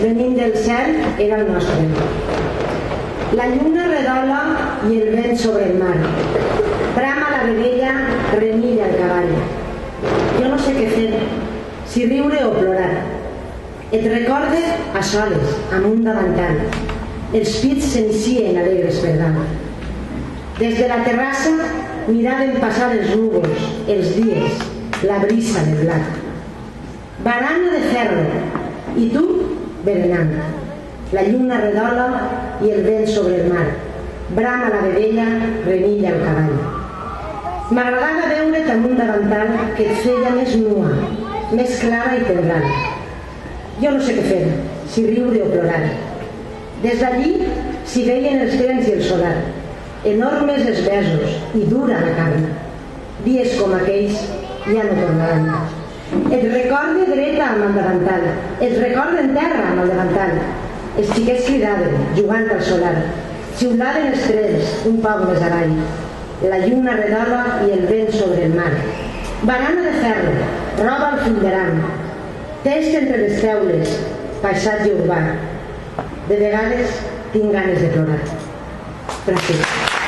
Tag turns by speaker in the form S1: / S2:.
S1: venint del cel era el nostre. La lluna redola i el vent sobre el mar. Brama la vedella, remilla el cavall. Jo no sé què fer, si riure o plorar. Et recorde a soles, amb un davantal. Els pits s'encien alegres per dalt. Des de la terrassa miraven passar els núvols, els dies, la brisa de blat. Barana de ferro, i tu berenant. La lluna redola i el vent sobre el mar. Brama la vedella, remilla el cavall. M'agradava veure't amb un davantal que et feia més nua, més clara i tendral. Jo no sé què fer, si riure o plorar. Des d'allí s'hi veien els trens i el solar, enormes els besos i dura la carn. Dies com aquells ja no tornaran. Et recorde dreta amb el davantal, et recorde en terra amb el davantal. Els xiquets cridaven, jugant al solar. Xiulaven els trens, un poc més avall. La lluna redola i el vent sobre el mar. Barana de ferro, roba al finderam. Test entre les teules, paisatge urbà. De vegades tinc ganes de plorar. Gràcies.